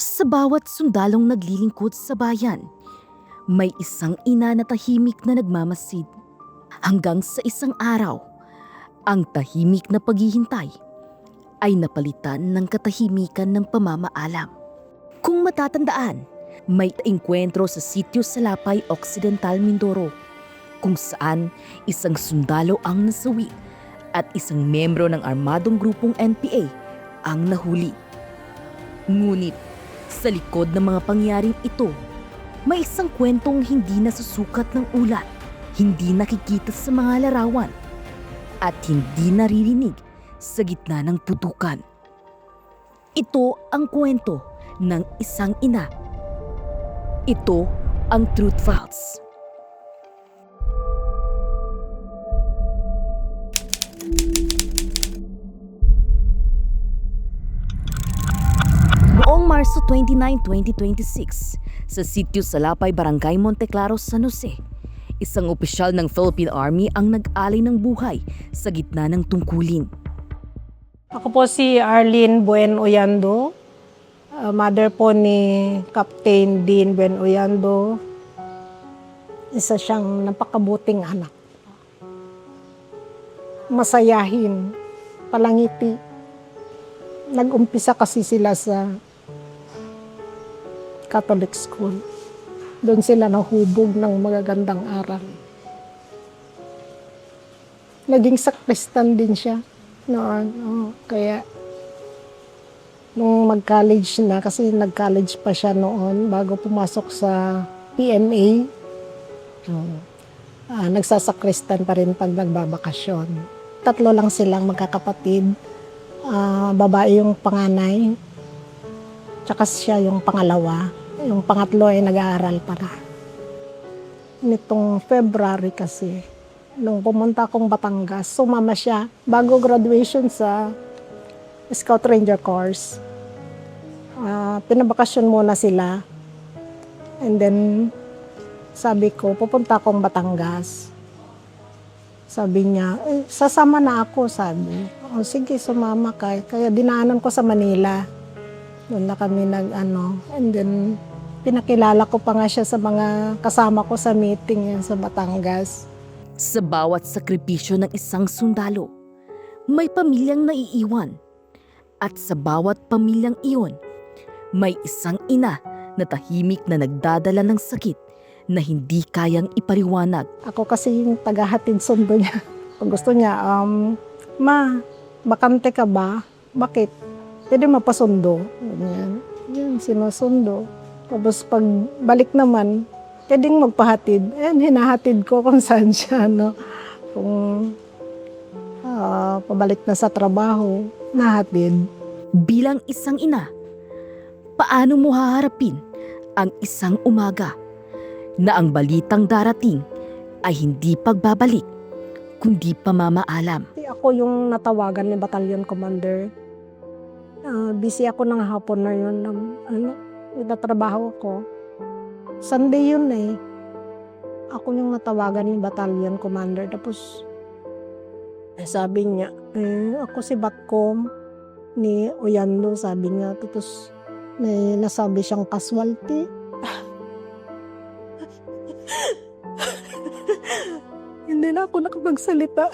Sa bawat sundalong naglilingkod sa bayan, may isang ina na tahimik na nagmamasid. Hanggang sa isang araw, ang tahimik na paghihintay ay napalitan ng katahimikan ng pamamaalam. Kung matatandaan, may engkwentro sa sitio Salapay Occidental, Mindoro, kung saan isang sundalo ang nasawi at isang membro ng armadong grupong NPA ang nahuli. Ngunit sa likod ng mga pangyaring ito, may isang kwentong hindi nasusukat ng ulat, hindi nakikita sa mga larawan, at hindi naririnig sa gitna ng putukan. Ito ang kwento ng isang ina. Ito ang Truth Files. Noong Marso 29, 2026, sa sitio Salapay, Barangay Monteclaro, San Jose, isang opisyal ng Philippine Army ang nag-alay ng buhay sa gitna ng tungkulin. Ako po si Arlene Buen Oyando, mother po ni Captain Dean Buen Oyando. Isa siyang napakabuting anak. Masayahin, palangiti. Nag-umpisa kasi sila sa Catholic school. Doon sila nahubog ng magagandang aral. Naging sakristan din siya noon. Kaya nung mag-college na, kasi nag-college pa siya noon bago pumasok sa PMA, nagsasakristan pa rin pag nagbabakasyon. 3 lang silang magkakapatid. Babae yung panganay, tsaka siya yung pangalawa. Yung pangatlo ay nag-aaral pa na. Nitong February kasi, nung pumunta akong Batangas, sumama siya bago graduation sa Scout Ranger course. Pinabakasyon muna sila. And then, sabi ko, pupunta akong Batangas. Sabi niya, sasama na ako, sabi. O sige, sumama ka. Kaya dinaanan ko sa Manila. Doon na kami and then pinakilala ko pa nga siya sa mga kasama ko sa meeting yan sa Batangas. Sa bawat sakripisyo ng isang sundalo, may pamilyang naiiwan. At sa bawat pamilyang iyon, may isang ina na tahimik na nagdadala ng sakit na hindi kayang ipariwanag. Ako kasi yung tagahatid sundo niya. Pag gusto niya, Ma, bakante ka ba? Bakit? Pwede mapasundo. Yan, sinusundo. Tapos pag balik naman, pwedeng magpahatid. Ayan, hinahatid ko kung saan siya. Kung pabalik na sa trabaho, nahatid. Bilang isang ina, paano mo haharapin ang isang umaga na ang balitang darating ay hindi pagbabalik, kundi pamamaalam? Ako yung natawagan ni Battalion Commander. Busy ako ng hapon na yun. Nagtatrabaho ako. Sunday yun eh. Ako yung natawagan ni Battalion Commander. Tapos, sabi niya, ako si Batcom ni Oyando, sabi niya. Tapos, may nasabi siyang casualty. Hindi na ako nakapagsalita.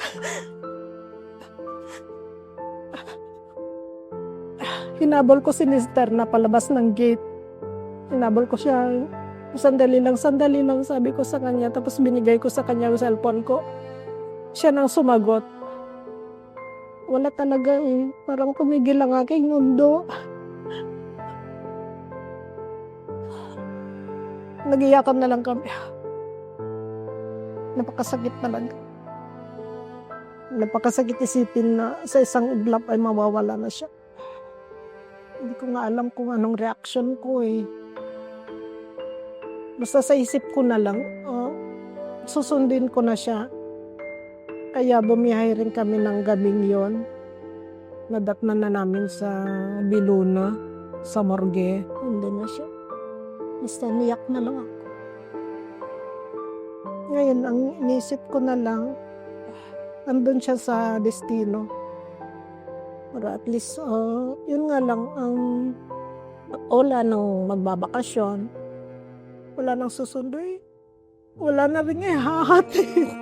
Hinabol ko si Mister na palabas ng gate. Hinabol ko siya. Sandali lang, sabi ko sa kanya. Tapos binigay ko sa kanya yung cellphone ko. Siya nang sumagot. Wala talaga eh. Parang tumigil ang aking mundo. Nagiyakan na lang kami. Napakasakit talaga. Napakasakit isipin na sa isang iglap ay mawawala na siya. Hindi ko nga alam kung anong reaction ko eh. Basta sa isip ko na lang, susundin ko na siya. Kaya bumiyahe rin kami ng gabing yon. Nadatnan na namin sa Biluna, sa morgue. Hindi na siya. Basta niyak na lang ako. Ngayon, ang inisip ko na lang, nandun siya sa destino. Pero at least, yun nga lang, ang Wala nang magbabakasyon. Wala nang susunduin. Wala na rin ihahatid.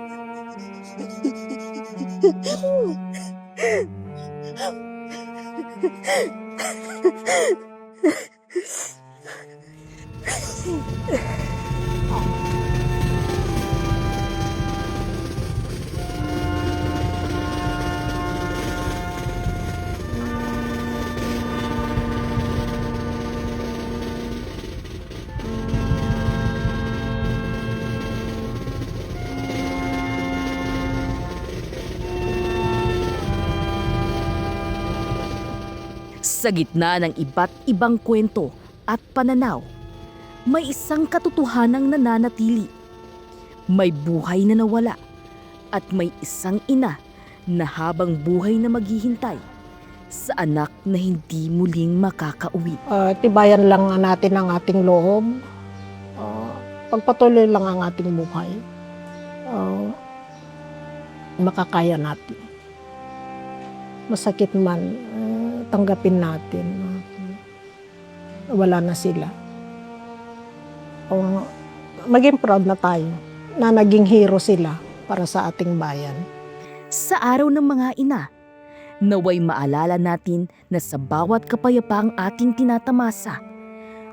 Sa gitna ng iba't ibang kwento at pananaw, may isang katotohanang nananatili. May buhay na nawala at may isang ina na habang buhay na maghihintay sa anak na hindi muling makakauwi. Tibayan lang natin ang ating loob. Pagpatuloy lang ang ating buhay. Makakaya natin. Masakit man, tanggapin natin. Wala na sila. Maging proud na tayo na naging hero sila para sa ating bayan. Sa araw ng mga ina, naway maalala natin na sa bawat kapayapaang ating tinatamasa,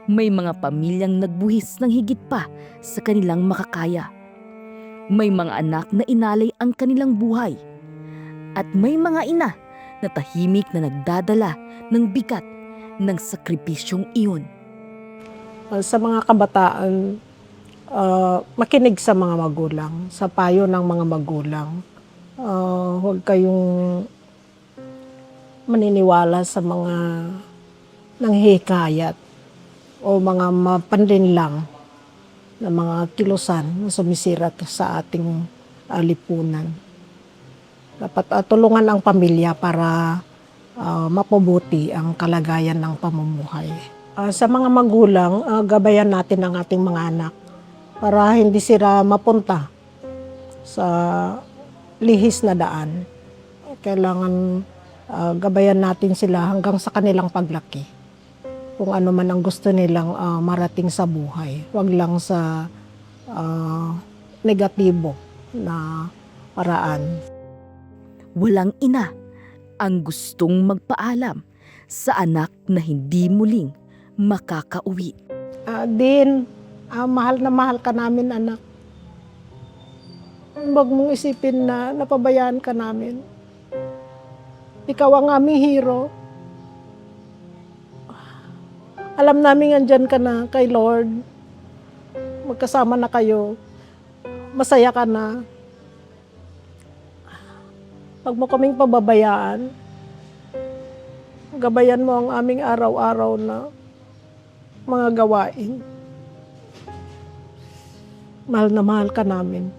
may mga pamilyang nagbuhis ng higit pa sa kanilang makakaya. May mga anak na inalay ang kanilang buhay. At may mga ina na tahimik na nagdadala ng bigat ng sakripisyong iyon. Sa mga kabataan, makinig sa mga magulang, sa payo ng mga magulang. Huwag kayong maniniwala sa mga nanghihikayat o mga mapanlinlang na mga kilusan na sumisira sa ating lipunan. Dapat tulungan ang pamilya para mapabuti ang kalagayan ng pamumuhay. Sa mga magulang, gabayan natin ang ating mga anak para hindi sila mapunta sa lihis na daan. Kailangan gabayan natin sila hanggang sa kanilang paglaki. Kung ano man ang gusto nilang marating sa buhay. Huwag lang sa negatibo na paraan. Walang ina ang gustong magpaalam sa anak na hindi muling makakauwi. Din, mahal na mahal ka namin, anak. Huwag mong isipin na napabayaan ka namin. Ikaw ang aming hero. Alam namin andyan ka na kay Lord. Magkasama na kayo. Masaya ka na. Huwag mo kaming pababayaan. Gabayan mo ang aming araw-araw na mga gawain. Mahal na mahal ka namin.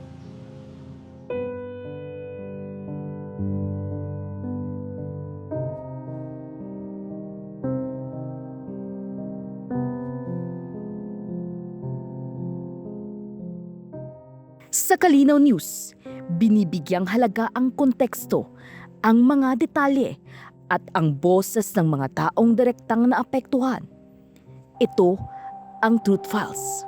Sa Kalinaw News, binibigyang halaga ang konteksto, ang mga detalye at ang boses ng mga taong direktang naapektuhan. Ito ang Truth Files.